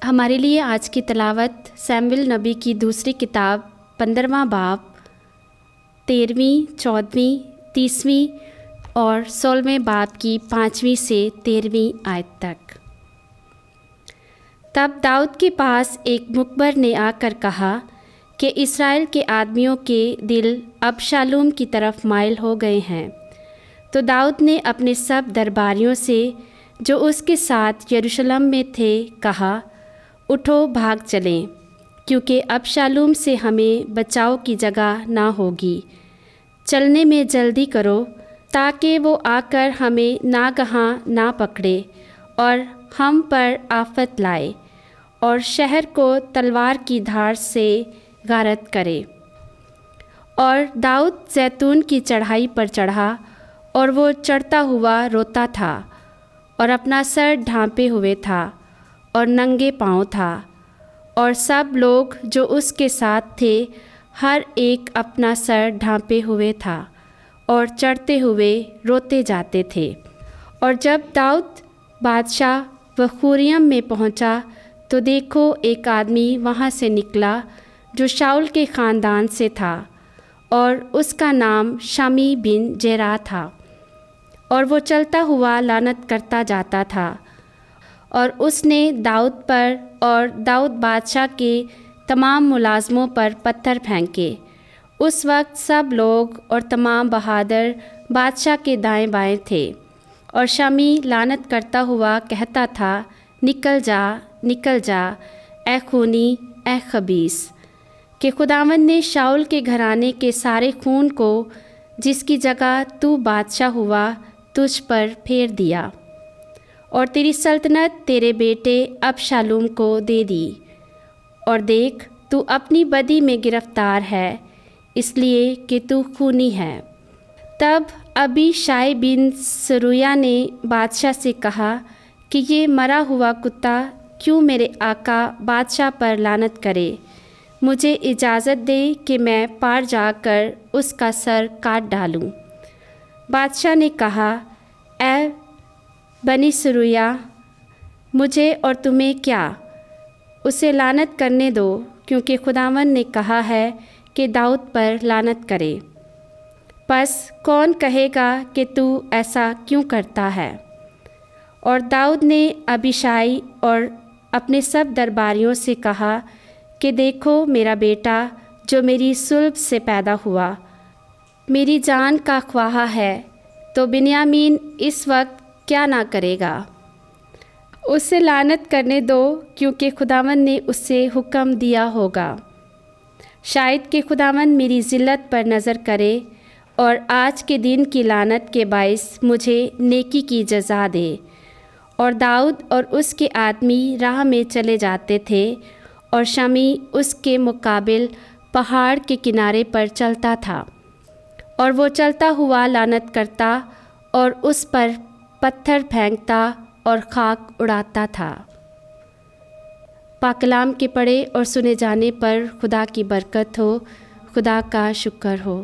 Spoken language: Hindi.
हमारे लिए आज की तिलावत सैमुएल नबी की दूसरी किताब 15वां बाब 13वीं, 14वीं, 30वीं और 16वें बाब की 5वीं से 13वीं आयत तक। तब दाऊद के पास एक मुखबर ने आकर कहा कि इस्राएल के आदमियों के दिल अबशालोम की तरफ माइल हो गए हैं। तो दाऊद ने अपने सब दरबारियों से जो उसके साथ यरूशलेम में थे कहा, उठो भाग चलें, क्योंकि अबशालोम से हमें बचाव की जगह ना होगी। चलने में जल्दी करो, ताकि वो आकर हमें नागहां ना पकड़े और हम पर आफत लाए और शहर को तलवार की धार से गारत करे। और दाऊद जैतून की चढ़ाई पर चढ़ा और वो चढ़ता हुआ रोता था और अपना सर ढांपे हुए था और नंगे पांव था। और सब लोग जो उसके साथ थे हर एक अपना सर ढांपे हुए था और चढ़ते हुए रोते जाते थे। और जब दाऊद बादशाह बखूरियम में पहुंचा तो देखो एक आदमी वहां से निकला जो शाऊल के ख़ानदान से था और उसका नाम शमी बिन जेरा था। और वो चलता हुआ लानत करता जाता था और उसने दाऊद पर और दाऊद बादशाह के तमाम मुलाजमों पर पत्थर फेंके। उस वक्त सब लोग और तमाम बहादुर बादशाह के दाएं बाएं थे। और शमी लानत करता हुआ कहता था, निकल जा, निकल जा, ए खूनी, ए खबीस, कि खुदावंद ने शाऊल के घराने के सारे खून को जिसकी जगह तू बादशाह हुआ तुझ पर फेर दिया और तेरी सल्तनत तेरे बेटे अबशालोम को दे दी। और देख, तू अपनी बदी में गिरफ्तार है, इसलिए कि तू खूनी है। तब अबीशाई बिन सरूया ने बादशाह से कहा कि ये मरा हुआ कुत्ता क्यों मेरे आका बादशाह पर लानत करे। मुझे इजाज़त दे कि मैं पार जाकर उसका सर काट डालूं। बादशाह ने कहा, ए बनी सरूया, मुझे और तुम्हें क्या, उसे लानत करने दो, क्योंकि खुदावंद ने कहा है कि दाऊद पर लानत करे। बस कौन कहेगा कि तू ऐसा क्यों करता है। और दाऊद ने अबीशाई और अपने सब दरबारियों से कहा कि देखो मेरा बेटा जो मेरी सुल्ब से पैदा हुआ मेरी जान का ख्वाहा है, तो बिन्यामीन इस वक्त क्या ना करेगा। उसे लानत करने दो, क्योंकि खुदावंद ने उससे हुक्म दिया होगा। शायद कि खुदावंद मेरी ज़िल्लत पर नज़र करे और आज के दिन की लानत के बाइस मुझे नेकी की जज़ा दे। और दाऊद और उसके आदमी राह में चले जाते थे और शमी उसके मुकाबिल पहाड़ के किनारे पर चलता था। और वो चलता हुआ लानत करता और उस पर पत्थर फेंकता और खाक उड़ाता था। पाकलाम के पढ़े और सुने जाने पर खुदा की बरकत हो। खुदा का शुक्र हो।